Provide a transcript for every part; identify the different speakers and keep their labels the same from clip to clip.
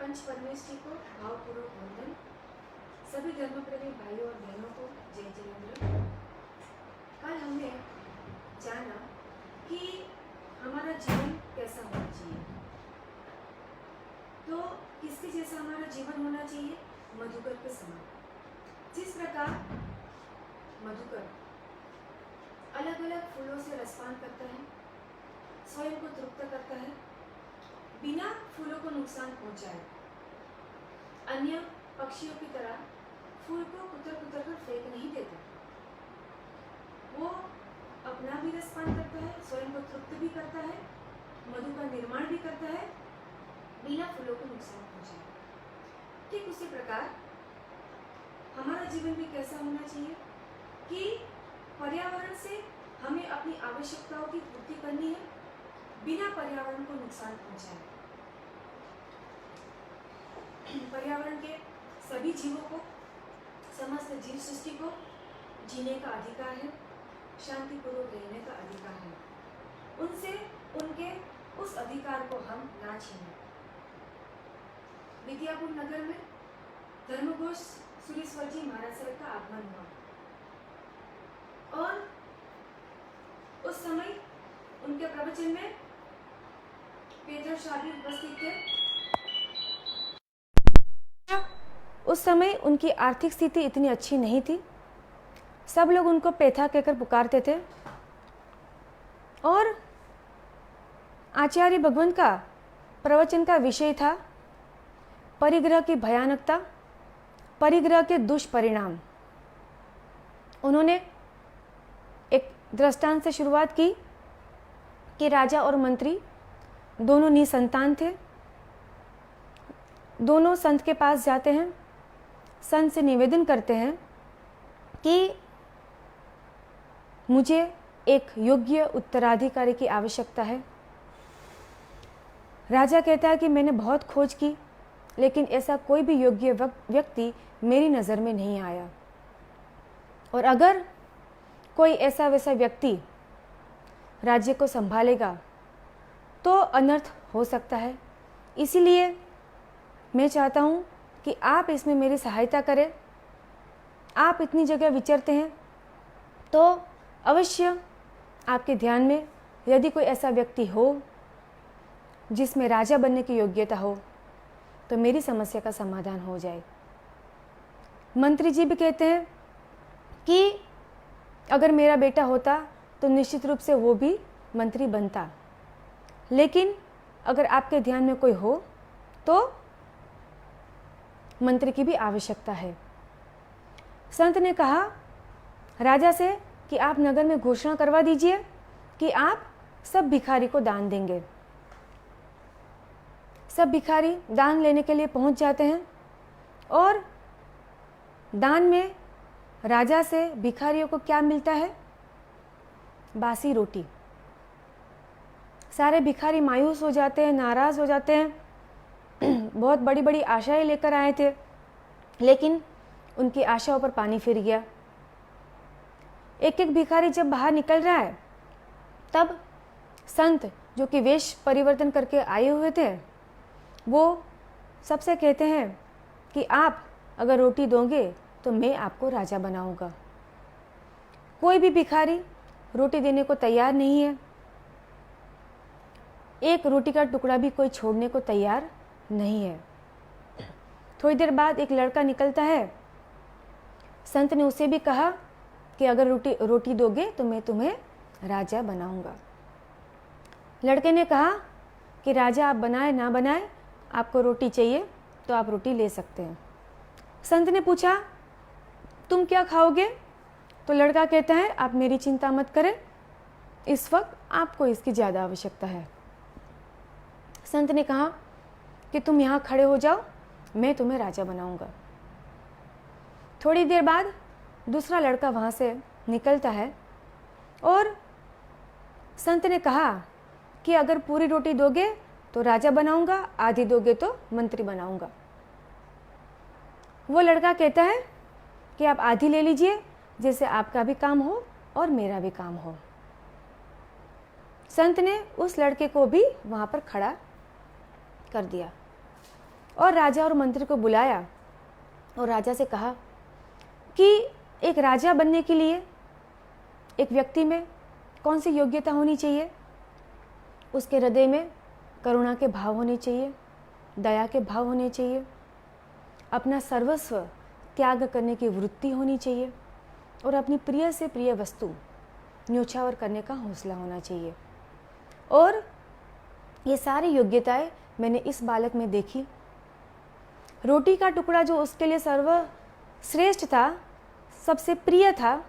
Speaker 1: पंच परमेष्ठी को भावपूर्वक वंदन। सभी धर्मप्रेमी भाइयों और बहनों को जय जिनेंद्र। कल हमने जाना कि हमारा जीवन कैसा होना चाहिए। तो किसके जैसा हमारा जीवन होना चाहिए? मधुकर के समान। जिस प्रकार मधुकर अलग अलग फूलों से रसपान करता है, स्वयं को तृप्त करता है, बिना फूलों को नुकसान पहुंचाए। अन्य पक्षियों की तरह फूल को कुतर कुतर कर फेंक नहीं देता। वो अपना भी रसपान करता है, स्वयं को तृप्त भी करता है, मधु का निर्माण भी करता है, बिना फूलों को नुकसान पहुंचाए। ठीक उसी प्रकार हमारा जीवन भी कैसा होना चाहिए कि पर्यावरण से हमें अपनी आवश्यकताओं की पूर्ति करनी है, बिना पर्यावरण को नुकसान पहुंचाए। पर्यावरण के सभी जीवों को, समस्त जीव सृष्टि को जीने का अधिकार है, शांतिपूर्वक रहने का अधिकार है। उनसे उनके उस अधिकार को हम ना छीनें। विद्यापुर नगर में धर्मघोष सुरेश्वर जी महाराज सर का आगमन हुआ और उस समय उनके प्रवचन में पेदर शादी उपस्थित थे। उस समय उनकी आर्थिक स्थिति इतनी अच्छी नहीं थी। सब लोग उनको पेथा कहकर पुकारते थे और आचार्य भगवंत का प्रवचन का विषय था परिग्रह की भयानकता, परिग्रह के दुष्परिणाम। उन्होंने एक दृष्टांत से शुरुआत की कि राजा और मंत्री दोनों निसंतान थे। दोनों संत के पास जाते हैं, संत से निवेदन करते हैं कि मुझे एक योग्य उत्तराधिकारी की आवश्यकता है। राजा कहता है कि मैंने बहुत खोज की, लेकिन ऐसा कोई भी योग्य व्यक्ति मेरी नज़र में नहीं आया, और अगर कोई ऐसा वैसा व्यक्ति राज्य को संभालेगा तो अनर्थ हो सकता है। इसीलिए मैं चाहता हूँ कि आप इसमें मेरी सहायता करें। आप इतनी जगह विचरते हैं तो अवश्य आपके ध्यान में यदि कोई ऐसा व्यक्ति हो जिसमें राजा बनने की योग्यता हो तो मेरी समस्या का समाधान हो जाए। मंत्री जी भी कहते हैं कि अगर मेरा बेटा होता तो निश्चित रूप से वो भी मंत्री बनता, लेकिन अगर आपके ध्यान में कोई हो तो मंत्री की भी आवश्यकता है। संत ने कहा राजा से कि आप नगर में घोषणा करवा दीजिए कि आप सब भिखारी को दान देंगे। सब भिखारी दान लेने के लिए पहुंच जाते हैं और दान में राजा से भिखारियों को क्या मिलता है? बासी रोटी। सारे भिखारी मायूस हो जाते हैं, नाराज हो जाते हैं। बहुत बड़ी बड़ी आशाएं लेकर आए थे, लेकिन उनकी आशाओं पर पानी फिर गया। एक एक भिखारी जब बाहर निकल रहा है तब संत जो कि वेश परिवर्तन करके आए हुए थे वो सबसे कहते हैं कि आप अगर रोटी दोगे तो मैं आपको राजा बनाऊंगा। कोई भी भिखारी रोटी देने को तैयार नहीं है। एक रोटी का टुकड़ा भी कोई छोड़ने को तैयार नहीं है। थोड़ी देर बाद एक लड़का निकलता है। संत ने उसे भी कहा कि अगर रोटी दोगे तो मैं तुम्हें राजा बनाऊंगा। लड़के ने कहा कि राजा आप बनाए ना बनाए, आपको रोटी चाहिए तो आप रोटी ले सकते हैं। संत ने पूछा तुम क्या खाओगे? तो लड़का कहता है आप मेरी चिंता मत करें, इस वक्त आपको इसकी ज़्यादा आवश्यकता है। संत ने कहा कि तुम यहाँ खड़े हो जाओ, मैं तुम्हें राजा बनाऊंगा। थोड़ी देर बाद दूसरा लड़का वहाँ से निकलता है और संत ने कहा कि अगर पूरी रोटी दोगे तो राजा बनाऊंगा, आधी दोगे तो मंत्री बनाऊंगा। वो लड़का कहता है कि आप आधी ले लीजिए, जिससे आपका भी काम हो और मेरा भी काम हो। संत ने उस लड़के को भी वहाँ पर खड़ा कर दिया। और राजा और मंत्री को बुलाया और राजा से कहा कि एक राजा बनने के लिए एक व्यक्ति में कौन सी योग्यता होनी चाहिए। उसके हृदय में करुणा के भाव होने चाहिए, दया के भाव होने चाहिए, अपना सर्वस्व त्याग करने की वृत्ति होनी चाहिए और अपनी प्रिय से प्रिय वस्तु न्योछावर करने का हौसला होना चाहिए। और ये सारी योग्यताएं मैंने इस बालक में देखी। रोटी का टुकड़ा जो उसके लिए सर्वश्रेष्ठ था, सबसे प्रिय था,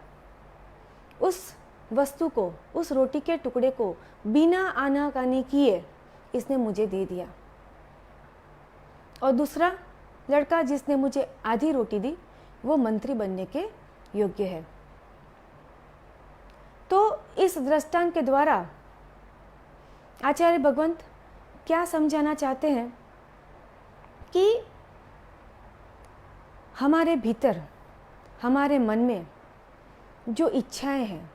Speaker 1: उस वस्तु को, उस रोटी के टुकड़े को बिना आनाकानी किए इसने मुझे दे दिया। और दूसरा लड़का जिसने मुझे आधी रोटी दी, वो मंत्री बनने के योग्य है। तो इस दृष्टांत के द्वारा आचार्य भगवंत क्या समझाना चाहते हैं कि हमारे भीतर, हमारे मन में जो इच्छाएं हैं,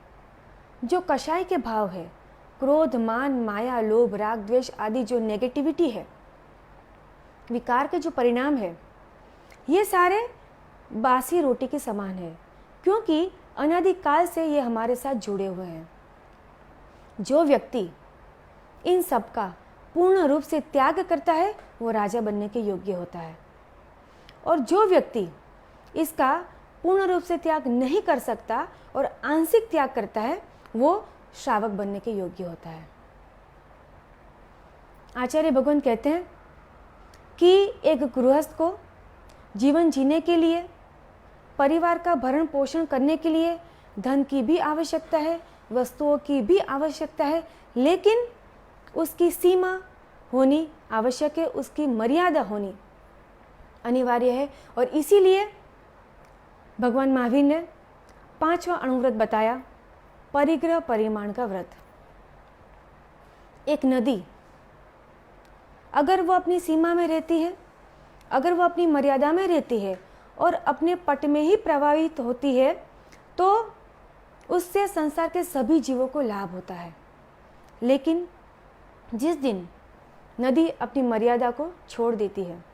Speaker 1: जो कषाय के भाव है, क्रोध, मान, माया, लोभ, राग, द्वेष आदि जो नेगेटिविटी है, विकार के जो परिणाम है, ये सारे बासी रोटी के समान है, क्योंकि अनादिकाल से ये हमारे साथ जुड़े हुए हैं। जो व्यक्ति इन सब का पूर्ण रूप से त्याग करता है वो राजा बनने के योग्य होता है, और जो व्यक्ति इसका पूर्ण रूप से त्याग नहीं कर सकता और आंशिक त्याग करता है वो श्रावक बनने के योग्य होता है। आचार्य भगवान कहते हैं कि एक गृहस्थ को जीवन जीने के लिए, परिवार का भरण पोषण करने के लिए धन की भी आवश्यकता है, वस्तुओं की भी आवश्यकता है, लेकिन उसकी सीमा होनी आवश्यक है, उसकी मर्यादा होनी अनिवार्य है। और इसीलिए भगवान महावीर ने 5वां अणुव्रत बताया, परिग्रह परिमाण का व्रत। एक नदी अगर वो अपनी सीमा में रहती है, अगर वो अपनी मर्यादा में रहती है और अपने पट में ही प्रवाहित होती है, तो उससे संसार के सभी जीवों को लाभ होता है। लेकिन जिस दिन नदी अपनी मर्यादा को छोड़ देती है,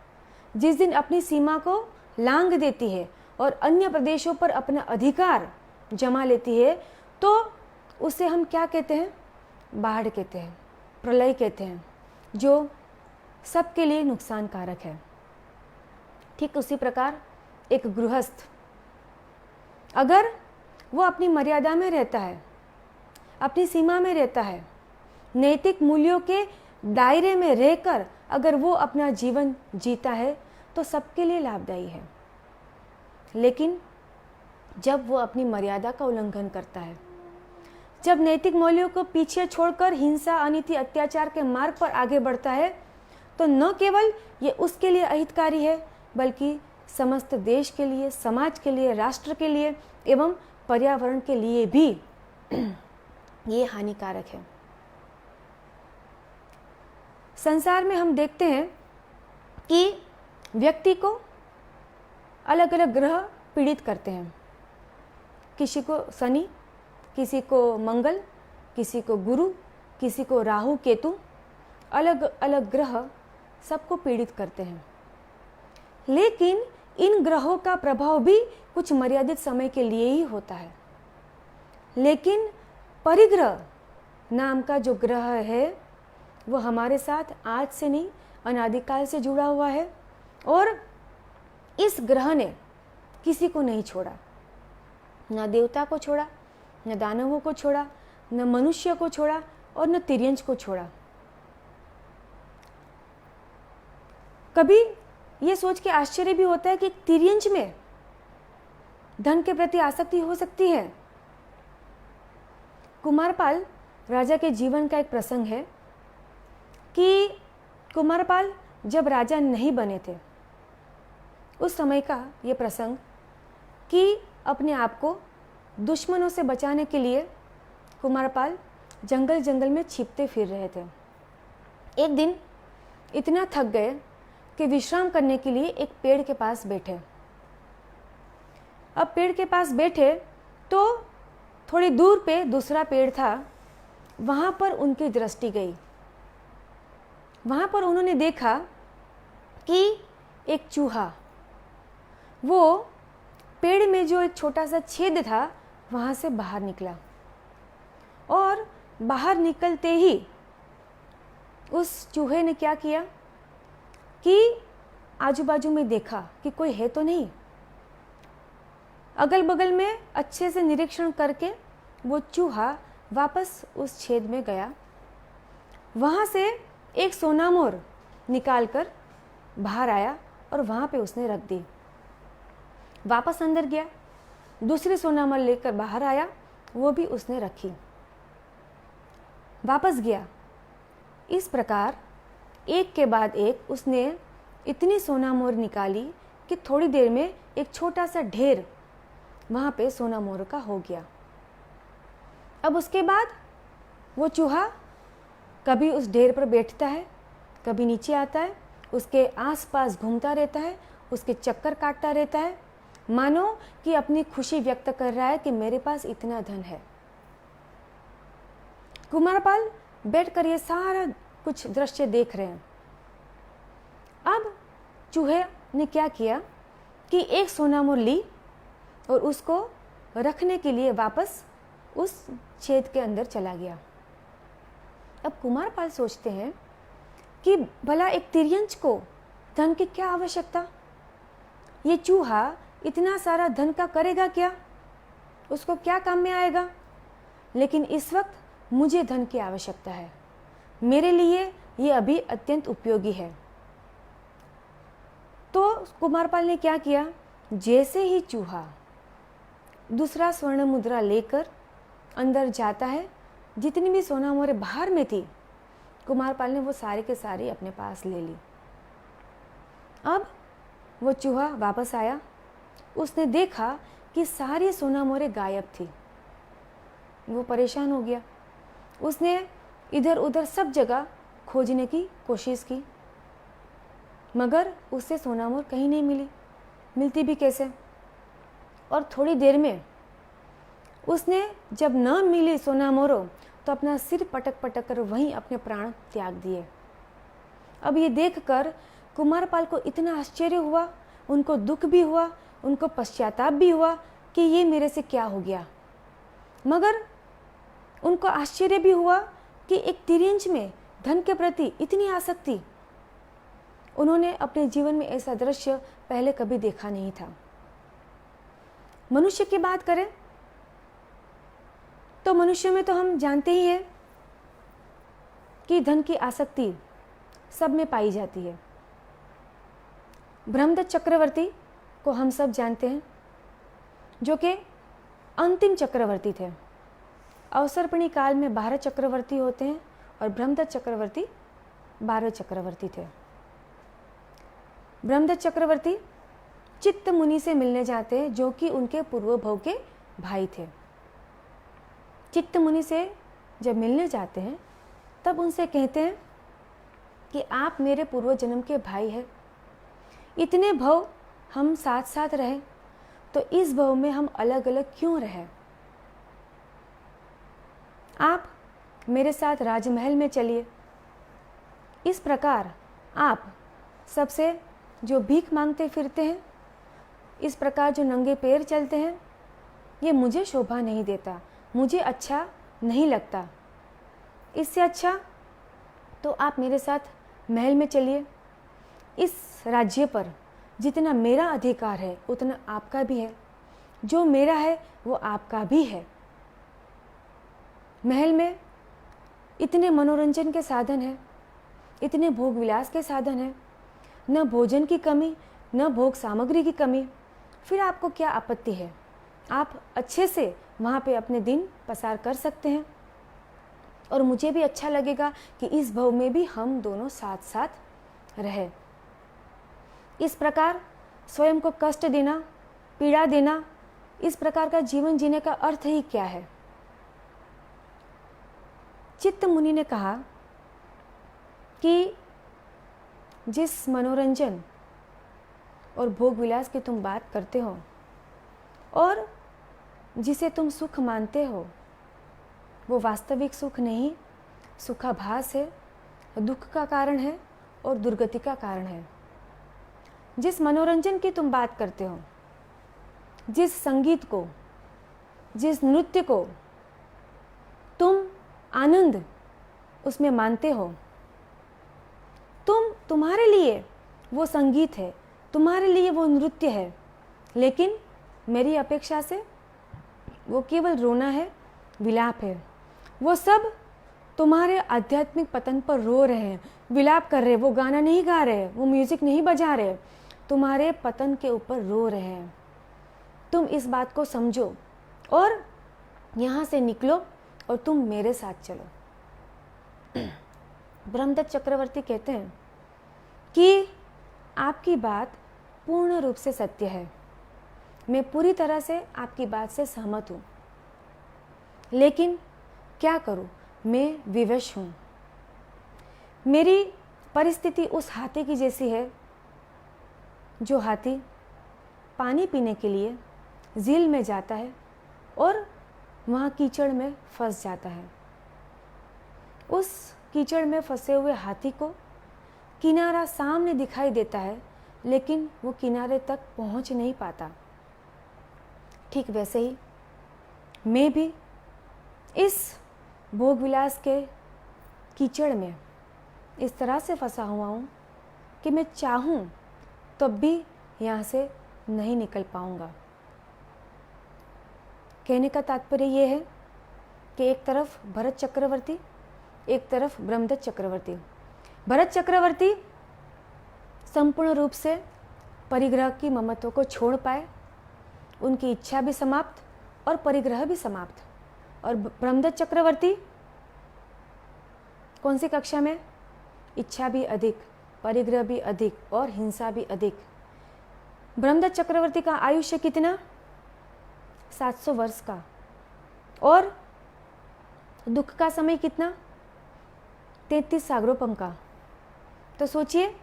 Speaker 1: जिस दिन अपनी सीमा को लांघ देती है और अन्य प्रदेशों पर अपना अधिकार जमा लेती है, तो उसे हम क्या कहते हैं? बाढ़ कहते हैं, प्रलय कहते हैं, जो सबके लिए नुकसानकारक है। ठीक उसी प्रकार एक गृहस्थ अगर वो अपनी मर्यादा में रहता है, अपनी सीमा में रहता है, नैतिक मूल्यों के दायरे में रहकर अगर वो अपना जीवन जीता है तो सबके लिए लाभदायी है। लेकिन जब वो अपनी मर्यादा का उल्लंघन करता है, जब नैतिक मूल्यों को पीछे छोड़कर हिंसा, अनीति, अत्याचार के मार्ग पर आगे बढ़ता है, तो न केवल ये उसके लिए अहितकारी है, बल्कि समस्त देश के लिए, समाज के लिए, राष्ट्र के लिए एवं पर्यावरण के लिए भी ये हानिकारक है। संसार में हम देखते हैं कि व्यक्ति को अलग अलग ग्रह पीड़ित करते हैं। किसी को शनि, किसी को मंगल, किसी को गुरु, किसी को राहु, केतु, अलग अलग ग्रह सबको पीड़ित करते हैं। लेकिन इन ग्रहों का प्रभाव भी कुछ मर्यादित समय के लिए ही होता है। लेकिन परिग्रह नाम का जो ग्रह है वो हमारे साथ आज से नहीं, अनादिकाल से जुड़ा हुआ है, और इस ग्रह ने किसी को नहीं छोड़ा, न देवता को छोड़ा, न दानवों को छोड़ा, न मनुष्य को छोड़ा और न तिर्यंच को छोड़ा। कभी ये सोच के आश्चर्य भी होता है कि तिर्यंच में धन के प्रति आसक्ति हो सकती है। कुमारपाल राजा के जीवन का एक प्रसंग है कि कुमारपाल जब राजा नहीं बने थे, उस समय का ये प्रसंग कि अपने आप को दुश्मनों से बचाने के लिए कुमारपाल जंगल जंगल में छिपते फिर रहे थे। एक दिन इतना थक गए कि विश्राम करने के लिए एक पेड़ के पास बैठे। अब पेड़ के पास बैठे तो थोड़ी दूर पे दूसरा पेड़ था, वहाँ पर उनकी दृष्टि गई। वहाँ पर उन्होंने देखा कि एक चूहा वो पेड़ में जो एक छोटा सा छेद था वहाँ से बाहर निकला, और बाहर निकलते ही उस चूहे ने क्या किया कि आजू बाजू में देखा कि कोई है तो नहीं। अगल बगल में अच्छे से निरीक्षण करके वो चूहा वापस उस छेद में गया, वहाँ से एक सोना मोर निकालकर बाहर आया और वहाँ पे उसने रख दी। वापस अंदर गया, दूसरी सोना मोर लेकर बाहर आया, वो भी उसने रखी। वापस गया। इस प्रकार एक के बाद एक उसने इतनी सोना मोर निकाली कि थोड़ी देर में एक छोटा सा ढेर वहाँ पे सोना मोर का हो गया। अब उसके बाद वो चूहा कभी उस ढेर पर बैठता है, कभी नीचे आता है, उसके आसपास घूमता रहता है, उसके चक्कर काटता रहता है, मानो कि अपनी खुशी व्यक्त कर रहा है कि मेरे पास इतना धन है। कुमारपाल बैठकर ये सारा कुछ दृश्य देख रहे हैं। अब चूहे ने क्या किया कि एक सोना मोर ली और उसको रखने के लिए वापस उस छेद के अंदर चला गया। अब कुमारपाल सोचते हैं कि भला एक तिर्यंच को धन की क्या आवश्यकता, ये चूहा इतना सारा धन का करेगा क्या, उसको क्या काम में आएगा। लेकिन इस वक्त मुझे धन की आवश्यकता है, मेरे लिए ये अभी अत्यंत उपयोगी है। तो कुमारपाल ने क्या किया, जैसे ही चूहा दूसरा स्वर्ण मुद्रा लेकर अंदर जाता है, जितनी भी सोना मोरे बाहर में थी कुमारपाल ने वो सारी के सारी अपने पास ले ली। अब वो चूहा वापस आया, उसने देखा कि सारी सोना मोरे गायब थी। वो परेशान हो गया, उसने इधर उधर सब जगह खोजने की कोशिश की, मगर उससे सोना मोर कहीं नहीं मिली, मिलती भी कैसे। और थोड़ी देर में उसने जब न मिली सोना मोरो तो अपना सिर पटक पटक कर वहीं अपने प्राण त्याग दिए। अब ये देखकर कुमारपाल को इतना आश्चर्य हुआ, उनको दुख भी हुआ, उनको पश्चाताप भी हुआ कि ये मेरे से क्या हो गया। मगर उनको आश्चर्य भी हुआ कि एक तिर्यंच में धन के प्रति इतनी आसक्ति, उन्होंने अपने जीवन में ऐसा दृश्य पहले कभी देखा नहीं था। मनुष्य की बात करें तो मनुष्य में तो हम जानते ही हैं कि धन की आसक्ति सब में पाई जाती है। ब्रह्मदत्त चक्रवर्ती को हम सब जानते हैं, जो कि अंतिम चक्रवर्ती थे। अवसर्पिणी काल में 12 चक्रवर्ती होते हैं और ब्रह्मदत्त चक्रवर्ती 12 चक्रवर्ती थे। ब्रह्मदत्त चक्रवर्ती चित्त मुनि से मिलने जाते हैं, जो कि उनके पूर्व भव के भाई थे। चित्त मुनि से जब मिलने जाते हैं तब उनसे कहते हैं कि आप मेरे पूर्व जन्म के भाई हैं, इतने भव हम साथ साथ रहे, तो इस भव में हम अलग अलग क्यों रहे। आप मेरे साथ राजमहल में चलिए। इस प्रकार आप सबसे जो भीख मांगते फिरते हैं, इस प्रकार जो नंगे पैर चलते हैं, ये मुझे शोभा नहीं देता, मुझे अच्छा नहीं लगता। इससे अच्छा तो आप मेरे साथ महल में चलिए। इस राज्य पर जितना मेरा अधिकार है उतना आपका भी है, जो मेरा है वो आपका भी है। महल में इतने मनोरंजन के साधन हैं, इतने भोग विलास के साधन हैं, न भोजन की कमी न भोग सामग्री की कमी, फिर आपको क्या आपत्ति है। आप अच्छे से वहाँ पे अपने दिन पसार कर सकते हैं, और मुझे भी अच्छा लगेगा कि इस भव में भी हम दोनों साथ साथ रहे। इस प्रकार स्वयं को कष्ट देना, पीड़ा देना, इस प्रकार का जीवन जीने का अर्थ ही क्या है। चित्त मुनि ने कहा कि जिस मनोरंजन और भोग विलास की तुम बात करते हो और जिसे तुम सुख मानते हो, वो वास्तविक सुख नहीं, सुखाभास है, दुख का कारण है और दुर्गति का कारण है। जिस मनोरंजन की तुम बात करते हो, जिस संगीत को, जिस नृत्य को तुम आनंद उसमें मानते हो, तुम्हारे लिए वो संगीत है, तुम्हारे लिए वो नृत्य है, लेकिन मेरी अपेक्षा से वो केवल रोना है, विलाप है। वो सब तुम्हारे आध्यात्मिक पतन पर रो रहे हैं, विलाप कर रहे हैं, वो गाना नहीं गा रहे, वो म्यूजिक नहीं बजा रहे, तुम्हारे पतन के ऊपर रो रहे हैं। तुम इस बात को समझो और यहाँ से निकलो और तुम मेरे साथ चलो। ब्रह्मदत्त चक्रवर्ती कहते हैं कि आपकी बात पूर्ण रूप से सत्य है, मैं पूरी तरह से आपकी बात से सहमत हूँ, लेकिन क्या करूँ, मैं विवश हूँ। मेरी परिस्थिति उस हाथी की जैसी है जो हाथी पानी पीने के लिए झील में जाता है और वहाँ कीचड़ में फंस जाता है। उस कीचड़ में फंसे हुए हाथी को किनारा सामने दिखाई देता है, लेकिन वो किनारे तक पहुँच नहीं पाता। ठीक वैसे ही मैं भी इस भोगविलास के कीचड़ में इस तरह से फंसा हुआ हूँ कि मैं चाहूँ तब भी यहाँ से नहीं निकल पाऊँगा। कहने का तात्पर्य ये है कि एक तरफ भरत चक्रवर्ती, एक तरफ ब्रह्मदत्त चक्रवर्ती। भरत चक्रवर्ती संपूर्ण रूप से परिग्रह की ममत्व को छोड़ पाए, उनकी इच्छा भी समाप्त और परिग्रह भी समाप्त। और ब्रह्मदत्त चक्रवर्ती कौन सी कक्षा में? इच्छा भी अधिक, परिग्रह भी अधिक और हिंसा भी अधिक। ब्रह्मदत्त चक्रवर्ती का आयुष्य कितना? 700 वर्ष का। और दुख का समय कितना? 33 सागरोपम का। तो सोचिए,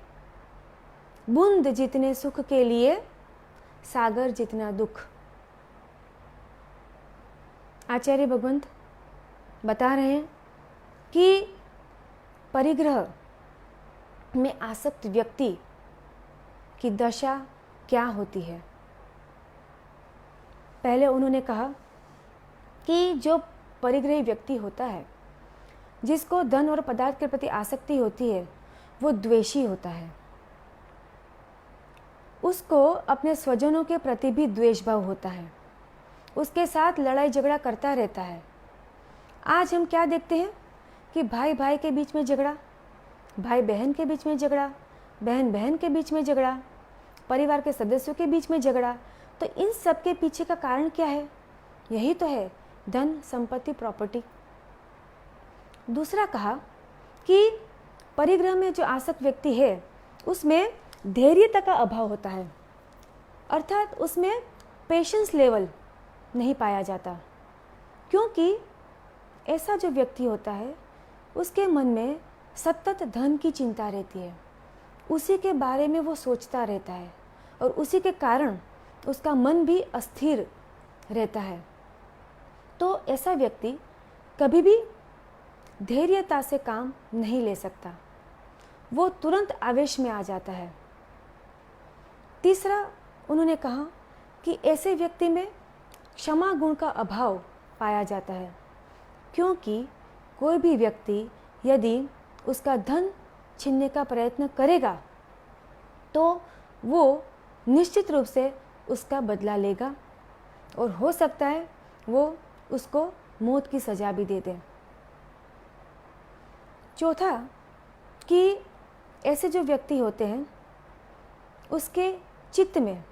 Speaker 1: बूंद जितने सुख के लिए सागर जितना दुख। आचार्य भगवंत बता रहे हैं कि परिग्रह में आसक्त व्यक्ति की दशा क्या होती है। पहले उन्होंने कहा कि जो परिग्रही व्यक्ति होता है, जिसको धन और पदार्थ के प्रति आसक्ति होती है, वो द्वेषी होता है। उसको अपने स्वजनों के प्रति भी द्वेष भाव होता है, उसके साथ लड़ाई झगड़ा करता रहता है। आज हम क्या देखते हैं कि भाई भाई के बीच में झगड़ा, भाई बहन के बीच में झगड़ा, बहन बहन के बीच में झगड़ा, परिवार के सदस्यों के बीच में झगड़ा। तो इन सब के पीछे का कारण क्या है? यही तो है, धन, संपत्ति, प्रॉपर्टी। दूसरा कहा कि परिग्रह में जो आसक्त व्यक्ति है उसमें धैर्यता का अभाव होता है, अर्थात उसमें पेशेंस लेवल नहीं पाया जाता, क्योंकि ऐसा जो व्यक्ति होता है उसके मन में सतत धन की चिंता रहती है, उसी के बारे में वो सोचता रहता है और उसी के कारण उसका मन भी अस्थिर रहता है। तो ऐसा व्यक्ति कभी भी धैर्यता से काम नहीं ले सकता, वो तुरंत आवेश में आ जाता है। तीसरा उन्होंने कहा कि ऐसे व्यक्ति में क्षमा गुण का अभाव पाया जाता है, क्योंकि कोई भी व्यक्ति यदि उसका धन छीनने का प्रयत्न करेगा तो वो निश्चित रूप से उसका बदला लेगा और हो सकता है वो उसको मौत की सज़ा भी दे दे। चौथा कि ऐसे जो व्यक्ति होते हैं उसके चित्त में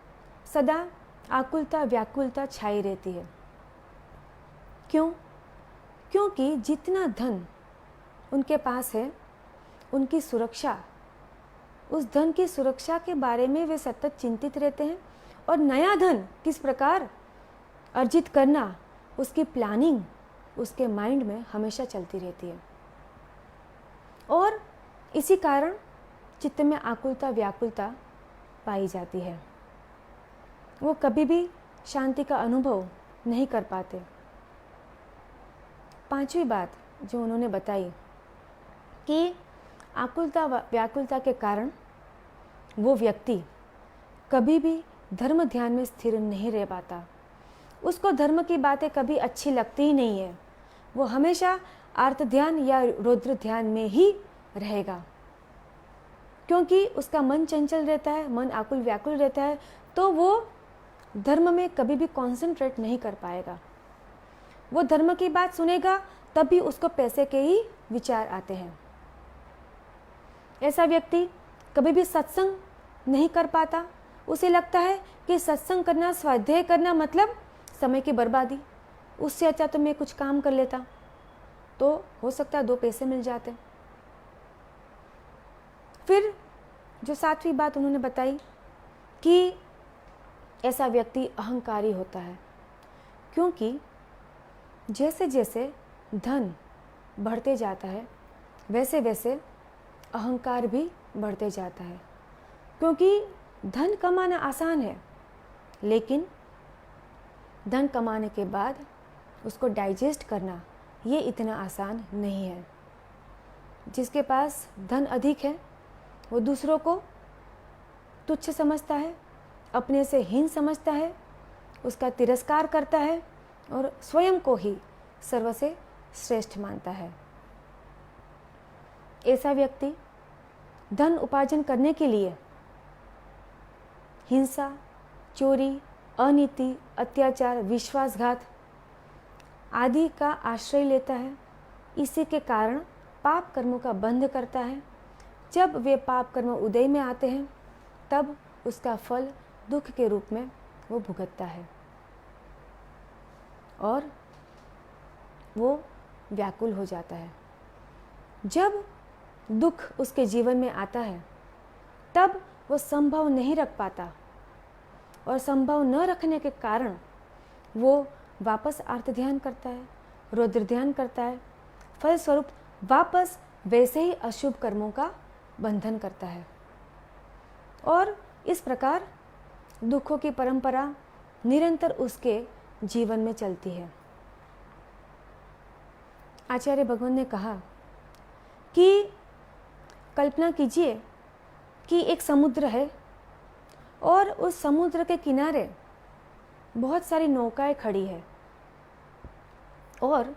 Speaker 1: सदा आकुलता व्याकुलता छाई रहती है। क्यों? क्योंकि जितना धन उनके पास है, उनकी सुरक्षा, उस धन की सुरक्षा के बारे में वे सतत चिंतित रहते हैं और नया धन किस प्रकार अर्जित करना, उसकी प्लानिंग उसके माइंड में हमेशा चलती रहती है। और इसी कारण चित्त में आकुलता व्याकुलता पाई जाती है, वो कभी भी शांति का अनुभव नहीं कर पाते। पांचवी बात जो उन्होंने बताई कि आकुलता व्याकुलता के कारण वो व्यक्ति कभी भी धर्म ध्यान में स्थिर नहीं रह पाता। उसको धर्म की बातें कभी अच्छी लगती ही नहीं है। वो हमेशा आर्त ध्यान या रुद्र ध्यान में ही रहेगा, क्योंकि उसका मन चंचल रहता है, मन आकुल व्याकुल रहता है, तो वो धर्म में कभी भी कॉन्सेंट्रेट नहीं कर पाएगा। वो धर्म की बात सुनेगा तब भी उसको पैसे के ही विचार आते हैं। ऐसा व्यक्ति कभी भी सत्संग नहीं कर पाता। उसे लगता है कि सत्संग करना, स्वाध्याय करना मतलब समय की बर्बादी, उससे अच्छा तो मैं कुछ काम कर लेता तो हो सकता है 2 पैसे मिल जाते। फिर जो 7वीं बात उन्होंने बताई कि ऐसा व्यक्ति अहंकारी होता है, क्योंकि जैसे जैसे धन बढ़ते जाता है वैसे वैसे अहंकार भी बढ़ते जाता है। क्योंकि धन कमाना आसान है, लेकिन धन कमाने के बाद उसको डाइजेस्ट करना ये इतना आसान नहीं है। जिसके पास धन अधिक है वो दूसरों को तुच्छ समझता है, अपने से हीन समझता है, उसका तिरस्कार करता है और स्वयं को ही सर्व से श्रेष्ठ मानता है। ऐसा व्यक्ति धन उपार्जन करने के लिए हिंसा, चोरी, अनीति, अत्याचार, विश्वासघात आदि का आश्रय लेता है। इसी के कारण पाप कर्मों का बंध करता है। जब वे पाप कर्म उदय में आते हैं तब उसका फल दुख के रूप में वो भुगतता है और वो व्याकुल हो जाता है। जब दुख उसके जीवन में आता है तब वो संभव नहीं रख पाता और संभव न रखने के कारण वो वापस आर्त ध्यान करता है, रुद्र ध्यान करता है, फलस्वरूप वापस वैसे ही अशुभ कर्मों का बंधन करता है और इस प्रकार दुखों की परंपरा निरंतर उसके जीवन में चलती है। आचार्य भगवान ने कहा कि कल्पना कीजिए कि एक समुद्र है और उस समुद्र के किनारे बहुत सारी नौकाएं खड़ी है और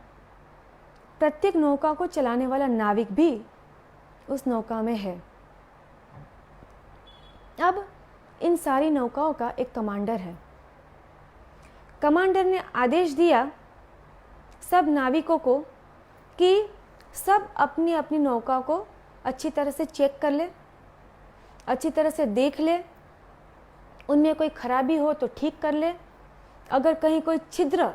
Speaker 1: प्रत्येक नौका को चलाने वाला नाविक भी उस नौका में है। अब इन सारी नौकाओं का एक कमांडर है। कमांडर ने आदेश दिया सब नाविकों को कि सब अपनी अपनी नौका को अच्छी तरह से चेक कर ले, अच्छी तरह से देख ले, उनमें कोई खराबी हो तो ठीक कर ले, अगर कहीं कोई छिद्र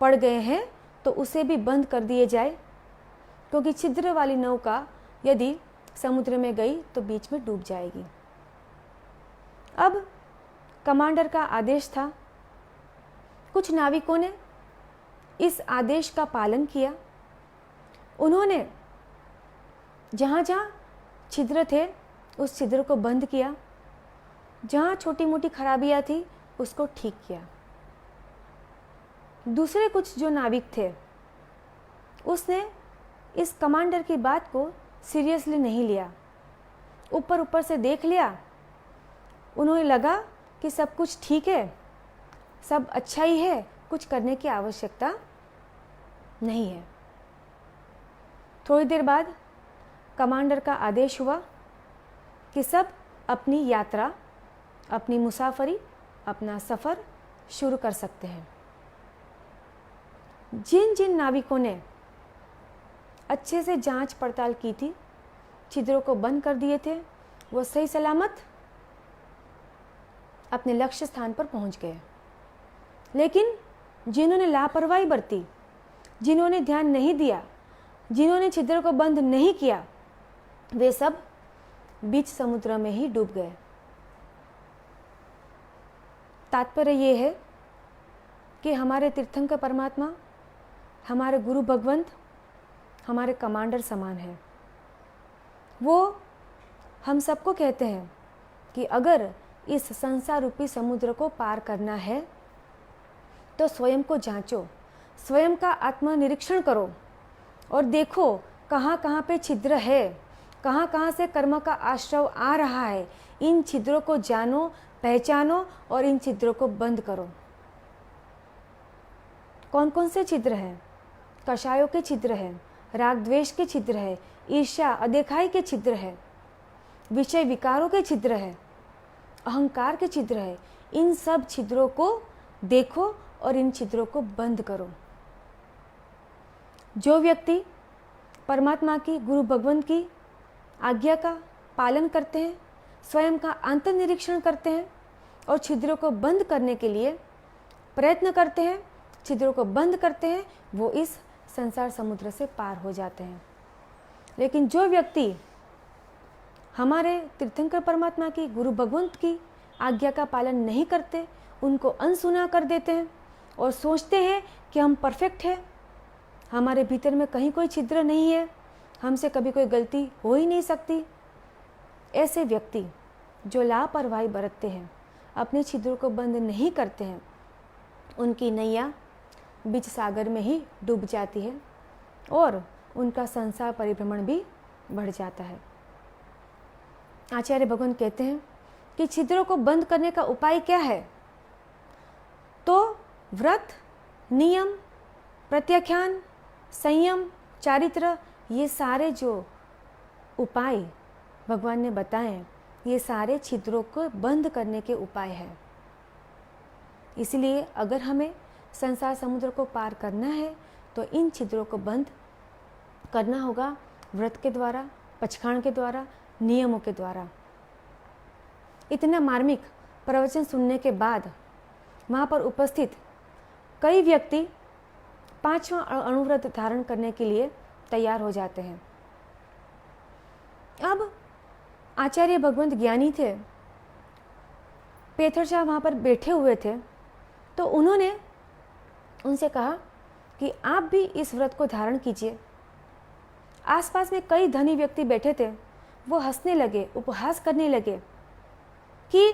Speaker 1: पड़ गए हैं तो उसे भी बंद कर दिए जाए, क्योंकि छिद्र वाली नौका यदि समुद्र में गई तो बीच में डूब जाएगी। अब कमांडर का आदेश था। कुछ नाविकों ने इस आदेश का पालन किया। उन्होंने जहाँ जहाँ छिद्र थे उस छिद्र को बंद किया, जहाँ छोटी मोटी खराबियाँ थी उसको ठीक किया। दूसरे कुछ जो नाविक थे उसने इस कमांडर की बात को सीरियसली नहीं लिया, ऊपर ऊपर से देख लिया। उन्हें लगा कि सब कुछ ठीक है, सब अच्छा ही है, कुछ करने की आवश्यकता नहीं है। थोड़ी देर बाद कमांडर का आदेश हुआ कि सब अपनी यात्रा, अपनी मुसाफरी, अपना सफ़र शुरू कर सकते हैं। जिन जिन नाविकों ने अच्छे से जांच पड़ताल की थी, छिद्रों को बंद कर दिए थे, वो सही सलामत अपने लक्ष्य स्थान पर पहुंच गए। लेकिन जिन्होंने लापरवाही बरती, जिन्होंने ध्यान नहीं दिया, जिन्होंने छिद्र को बंद नहीं किया, वे सब बीच समुद्र में ही डूब गए। तात्पर्य ये है कि हमारे तीर्थंकर परमात्मा, हमारे गुरु भगवंत हमारे कमांडर समान है। वो हम सबको कहते हैं कि अगर इस संसार रूपी समुद्र को पार करना है तो स्वयं को जांचो, स्वयं का आत्मनिरीक्षण करो और देखो कहाँ कहाँ पे छिद्र है, कहाँ कहाँ से कर्म का आश्रव आ रहा है। इन छिद्रों को जानो, पहचानो और इन छिद्रों को बंद करो। कौन कौन से छिद्र हैं? कषायों के छिद्र हैं, राग द्वेष के छिद्र है, ईर्ष्या अदेखाई के छिद्र है, विषय विकारों के छिद्र है, अहंकार के छिद्र है। इन सब छिद्रों को देखो और इन छिद्रों को बंद करो। जो व्यक्ति परमात्मा की, गुरु भगवंत की आज्ञा का पालन करते हैं, स्वयं का आंतर्निरीक्षण करते हैं और छिद्रों को बंद करने के लिए प्रयत्न करते हैं, छिद्रों को बंद करते हैं, वो इस संसार समुद्र से पार हो जाते हैं। लेकिन जो व्यक्ति हमारे तीर्थंकर परमात्मा की, गुरु भगवंत की आज्ञा का पालन नहीं करते, उनको अनसुना कर देते हैं और सोचते हैं कि हम परफेक्ट हैं, हमारे भीतर में कहीं कोई छिद्र नहीं है, हमसे कभी कोई गलती हो ही नहीं सकती। ऐसे व्यक्ति जो लापरवाही बरतते हैं, अपने छिद्रों को बंद नहीं करते हैं, उनकी नैया बीच सागर में ही डूब जाती है और उनका संसार परिभ्रमण भी बढ़ जाता है। आचार्य भगवान कहते हैं कि छिद्रों को बंद करने का उपाय क्या है? तो व्रत, नियम, प्रत्याख्यान, संयम, चारित्र, ये सारे जो उपाय भगवान ने बताए, ये सारे छिद्रों को बंद करने के उपाय हैं। इसलिए अगर हमें संसार समुद्र को पार करना है तो इन छिद्रों को बंद करना होगा व्रत के द्वारा, पचखाण के द्वारा, नियमों के द्वारा। इतना मार्मिक प्रवचन सुनने के बाद वहाँ पर उपस्थित कई व्यक्ति 5वां अणुव्रत धारण करने के लिए तैयार हो जाते हैं। अब आचार्य भगवंत ज्ञानी थे, पेथर शाह वहाँ पर बैठे हुए थे, तो उन्होंने उनसे कहा कि आप भी इस व्रत को धारण कीजिए। आसपास में कई धनी व्यक्ति बैठे थे, वो हंसने लगे, उपहास करने लगे कि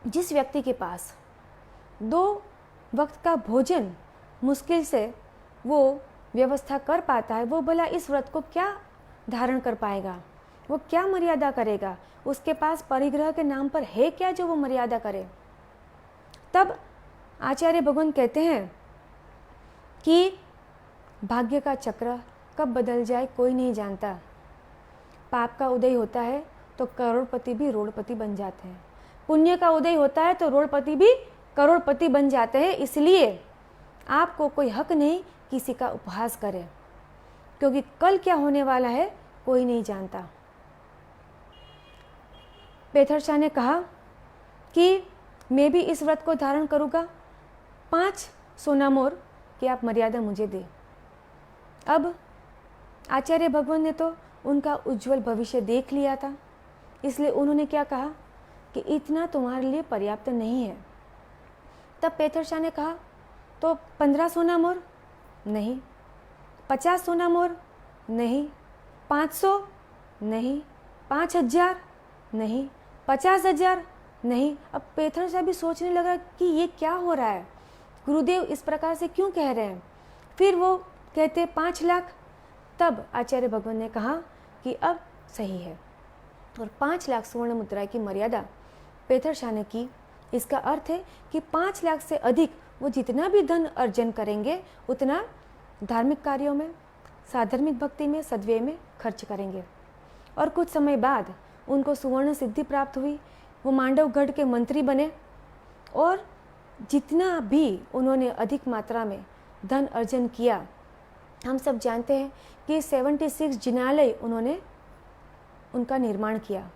Speaker 1: जिस व्यक्ति के पास 2 वक्त का भोजन मुश्किल से वो व्यवस्था कर पाता है, वो भला इस व्रत को क्या धारण कर पाएगा? वो क्या मर्यादा करेगा? उसके पास परिग्रह के नाम पर है क्या जो वो मर्यादा करे? तब आचार्य भगवान कहते हैं कि भाग्य का चक्र कब बदल जाए कोई नहीं जानता। पाप का उदय होता है तो करोड़पति भी रोड़पति बन जाते हैं, पुण्य का उदय होता है तो रोड़पति भी करोड़पति बन जाते हैं। इसलिए आपको कोई हक नहीं किसी का उपहास करे, क्योंकि कल क्या होने वाला है कोई नहीं जानता। पेथर शाह ने कहा कि मैं भी इस व्रत को धारण करूँगा, 5 सोना मोर की आप मर्यादा मुझे दे। अब आचार्य भगवान ने तो उनका उज्जवल भविष्य देख लिया था, इसलिए उन्होंने क्या कहा कि इतना तुम्हारे लिए पर्याप्त नहीं है। तब पेथर शाह ने कहा तो 15 सोना मोर नहीं, 50 सोना मोर नहीं, 500 नहीं, 5000 नहीं, 50,000 नहीं। अब पेथर शाह भी सोचने लगा कि ये क्या हो रहा है, गुरुदेव इस प्रकार से क्यों कह रहे हैं। फिर वो कहते 5 लाख। तब आचार्य भगवान ने कहा कि अब सही है और 5 लाख स्वर्ण मुद्रा की मर्यादा पेथर शाह ने की। इसका अर्थ है कि 5 लाख से अधिक वो जितना भी धन अर्जन करेंगे उतना धार्मिक कार्यों में, साधर्मिक भक्ति में, सद्व्यय में खर्च करेंगे। और कुछ समय बाद उनको सुवर्ण सिद्धि प्राप्त हुई, वो मांडवगढ़ के मंत्री बने और जितना भी उन्होंने अधिक मात्रा में धन अर्जन किया, हम सब जानते हैं कि 76 जिनालय उन्होंने उनका निर्माण किया।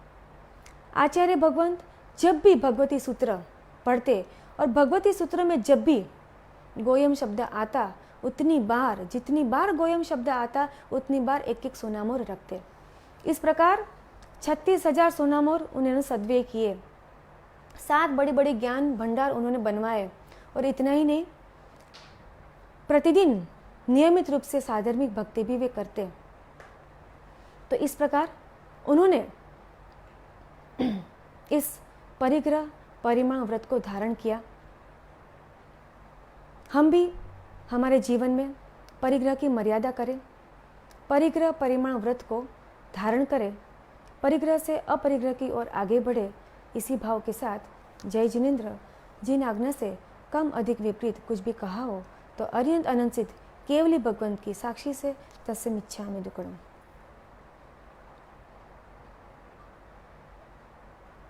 Speaker 1: आचार्य भगवंत जब भी भगवती सूत्र पढ़ते और भगवती सूत्र में जब भी गोयम शब्द आता, उतनी बार, जितनी बार गोयम शब्द आता उतनी बार 1-1 सोनामोर रखते। इस प्रकार 36,000 सोनामोर उन्होंने सद्व्यय किए, 7 बड़े बड़े ज्ञान भंडार उन्होंने बनवाए। और इतना ही नहीं, प्रतिदिन नियमित रूप से साधर्मिक भक्ति भी वे करते। तो इस प्रकार उन्होंने इस परिग्रह परिमाण व्रत को धारण किया। हम भी हमारे जीवन में परिग्रह की मर्यादा करें, परिग्रह परिमाण व्रत को धारण करें, परिग्रह से अपरिग्रह की ओर आगे बढ़े, इसी भाव के साथ जय जिनेन्द्र, जिन आज्ञा से कम अधिक विपरीत कुछ भी कहा हो तो अर्यंत अनंत सिद्ध केवली भगवंत की साक्षी से तस्मिच्छामि दुक्कड़म।